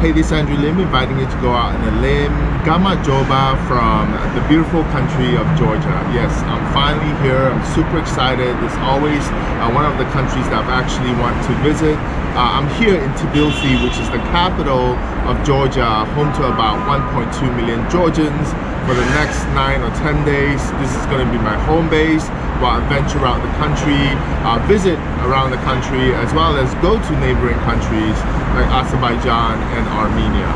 Hey, this is Andrew Lim inviting you to go out on a limb. Gama Joba from the beautiful country of Georgia. Yes, I'm finally here. I'm super excited. It's always one of the countries that I've actually wanted to visit. I'm here in Tbilisi, which is the capital of Georgia, home to about 1.2 million Georgians. For the next 9 or 10 days, this is going to be my home base while I venture around the country, visit around the country, as well as go to neighboring countries like Azerbaijan and Armenia.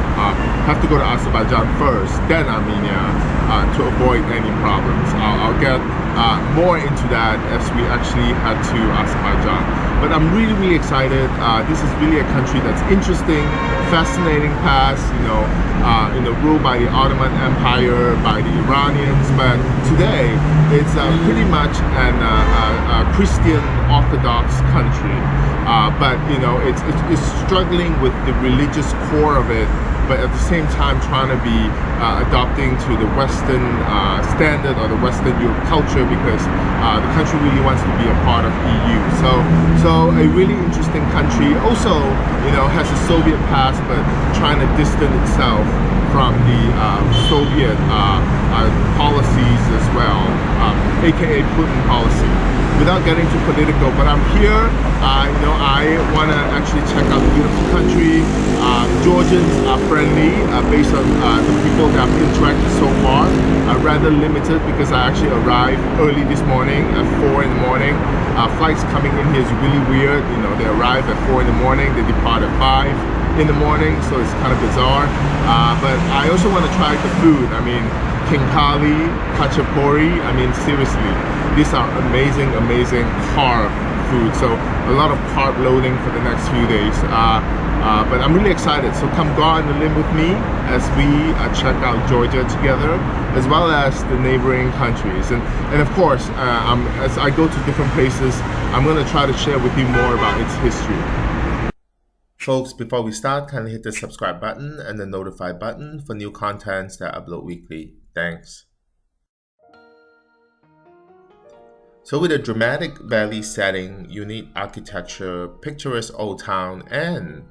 Have to go to Azerbaijan first, then Armenia, to avoid any problems. I'll get more into that as we actually head to Azerbaijan. But I'm really excited. This is really a country that's interesting, fascinating past, ruled by the Ottoman Empire, by the Iranians, but today it's pretty much a Christian Orthodox country. But it's struggling with the religious core of it, but at the same time trying to be adopting to the Western standard or the Western Europe culture, because the country really wants to be a part of EU. So a really interesting country. Also, has a Soviet past, but trying to distance itself from the Soviet policies as well, aka Putin policy. Without getting too political, but I'm here. I want to actually check out the beautiful country. Georgians are friendly, based on the people that I've interacted so far. Rather limited because I actually arrived early this morning at 4 in the morning. Flights coming in here is really weird. They arrive at 4 in the morning, they depart at 5 in the morning, so it's kind of bizarre. But I also want to try the food. I mean, kinkali, khachapuri, seriously, these are amazing carb food. So a lot of carb loading for the next few days. But I'm really excited. So come go on the limb with me as we check out Georgia together, as well as the neighboring countries. And of course, as I go to different places, I'm going to try to share with you more about its history. Folks, before we start, kindly hit the subscribe button and the notify button for new contents that I upload weekly. Thanks. So with a dramatic valley setting, unique architecture, picturesque old town, and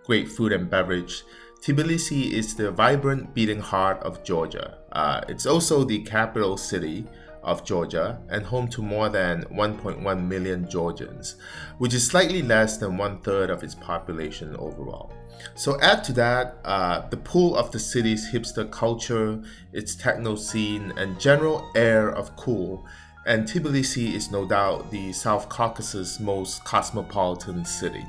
great food and beverage, Tbilisi is the vibrant beating heart of Georgia. It's also the capital city of Georgia and home to more than 1.1 million Georgians, which is slightly less than 1/3 of its population overall. So add to that the pull of the city's hipster culture, its techno scene, and general air of cool, and Tbilisi is no doubt the South Caucasus' most cosmopolitan city.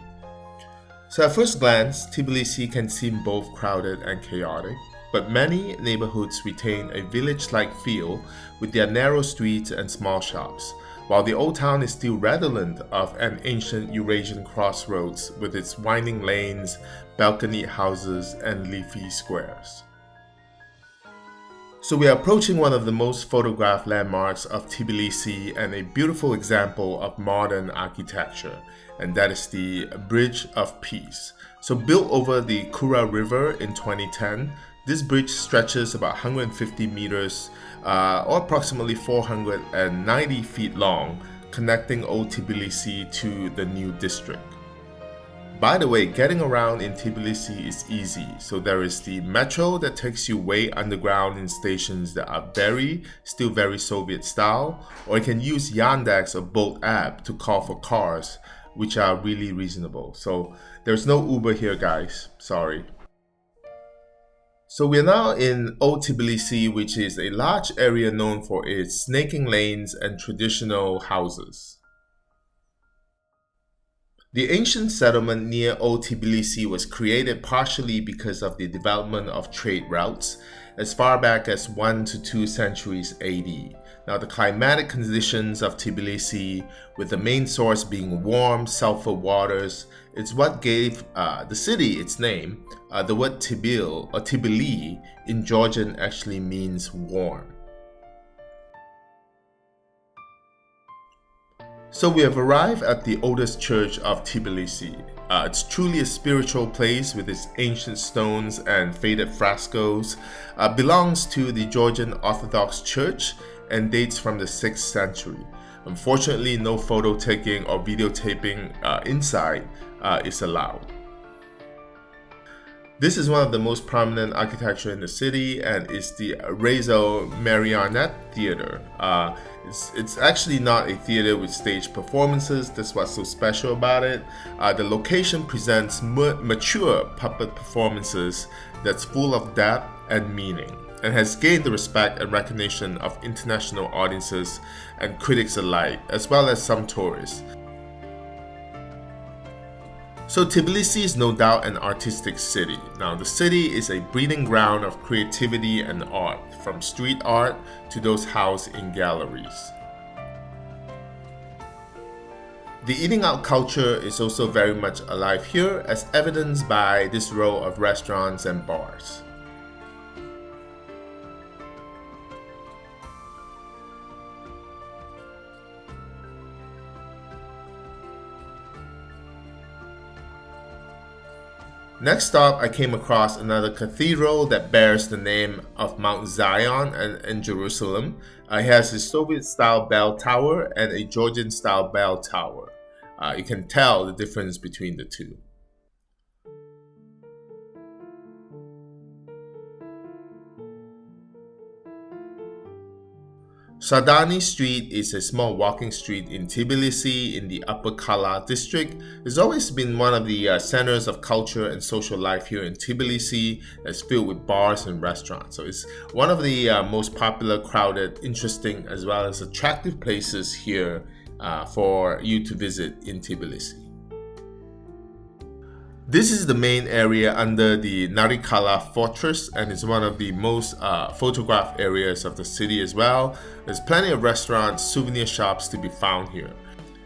So at first glance, Tbilisi can seem both crowded and chaotic, but many neighborhoods retain a village-like feel with their narrow streets and small shops, while the old town is still redolent of an ancient Eurasian crossroads with its winding lanes, balconied houses, and leafy squares. So we are approaching one of the most photographed landmarks of Tbilisi and a beautiful example of modern architecture, and that is the Bridge of Peace. So built over the Kura River in 2010, this bridge stretches about 150 meters or approximately 490 feet long, connecting old Tbilisi to the new district. By the way, getting around in Tbilisi is easy. So there is the metro that takes you way underground in stations that are still very Soviet style, or you can use Yandex or Bolt app to call for cars, which are really reasonable. So there's no Uber here, guys. Sorry. So we're now in Old Tbilisi, which is a large area known for its snaking lanes and traditional houses. The ancient settlement near Old Tbilisi was created partially because of the development of trade routes as far back as 1 to 2 centuries AD. Now the climatic conditions of Tbilisi, with the main source being warm sulfur waters, is what gave the city its name. The word Tbil or Tbili in Georgian actually means warm. So we have arrived at the oldest church of Tbilisi. It's truly a spiritual place with its ancient stones and faded frescoes. Belongs to the Georgian Orthodox Church and dates from the 6th century. Unfortunately, no photo taking or videotaping inside is allowed. This is one of the most prominent architecture in the city and is the Rezo Marionette Theater. It's actually not a theater with stage performances. That's what's so special about it. The location presents mature puppet performances that's full of depth and meaning, and has gained the respect and recognition of international audiences and critics alike, as well as some tourists. So Tbilisi is no doubt an artistic city. Now, the city is a breeding ground of creativity and art, from street art to those housed in galleries. The eating out culture is also very much alive here, as evidenced by this row of restaurants and bars. Next stop, I came across another cathedral that bears the name of Mount Zion in Jerusalem. It has a Soviet-style bell tower and a Georgian-style bell tower. You can tell the difference between the two. Sadani Street is a small walking street in Tbilisi in the Upper Kala district. It's always been one of the centers of culture and social life here in Tbilisi. It's filled with bars and restaurants. So it's one of the most popular, crowded, interesting, as well as attractive places here for you to visit in Tbilisi. This is the main area under the Narikala Fortress, and it's one of the most photographed areas of the city as well. There's plenty of restaurants, souvenir shops to be found here.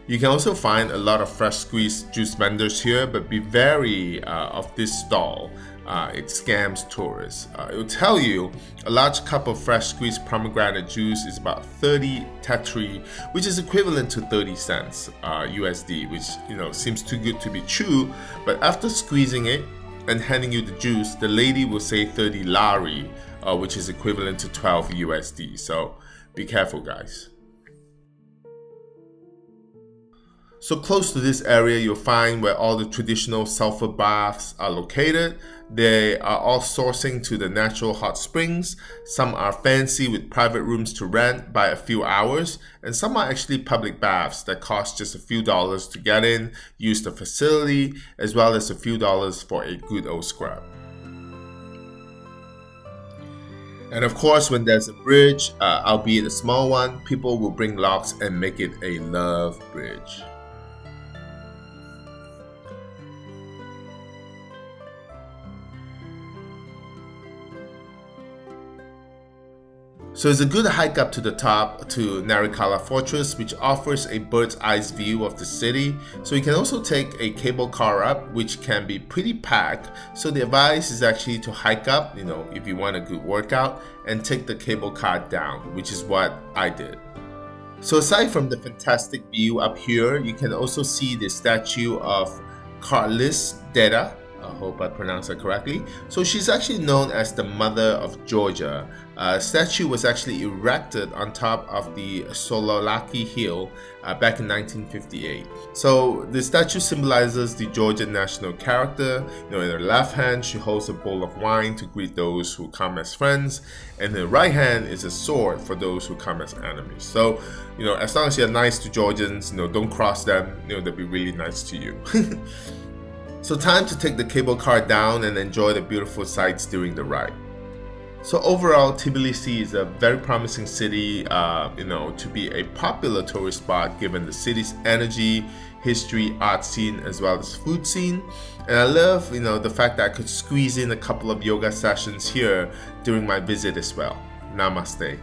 You can also find a lot of fresh squeezed juice vendors here, but be wary of this stall. It scams tourists. It will tell you a large cup of fresh squeezed pomegranate juice is about 30 tetri, which is equivalent to 30 cents USD, which seems too good to be true. But after squeezing it and handing you the juice, the lady will say 30 lari, which is equivalent to 12 USD. So be careful, guys. So close to this area, you'll find where all the traditional sulfur baths are located. They are all sourcing to the natural hot springs. Some are fancy with private rooms to rent by a few hours, and some are actually public baths that cost just a few dollars to get in, use the facility, as well as a few dollars for a good old scrub. And of course, when there's a bridge, albeit a small one, people will bring logs and make it a love bridge. So it's a good hike up to the top to Narikala Fortress, which offers a bird's eye view of the city. So you can also take a cable car up, which can be pretty packed. So the advice is actually to hike up, if you want a good workout, and take the cable car down, which is what I did. So aside from the fantastic view up here, you can also see the statue of Carlis Deda. I hope I pronounced that correctly. So she's actually known as the Mother of Georgia. A statue was actually erected on top of the Sololaki Hill back in 1958. So the statue symbolizes the Georgian national character. In her left hand, she holds a bowl of wine to greet those who come as friends, and in her right hand is a sword for those who come as enemies. So, as long as you're nice to Georgians, don't cross them. They'll be really nice to you. So time to take the cable car down and enjoy the beautiful sights during the ride. So overall, Tbilisi is a very promising city, to be a popular tourist spot given the city's energy, history, art scene, as well as food scene. And I love, the fact that I could squeeze in a couple of yoga sessions here during my visit as well. Namaste.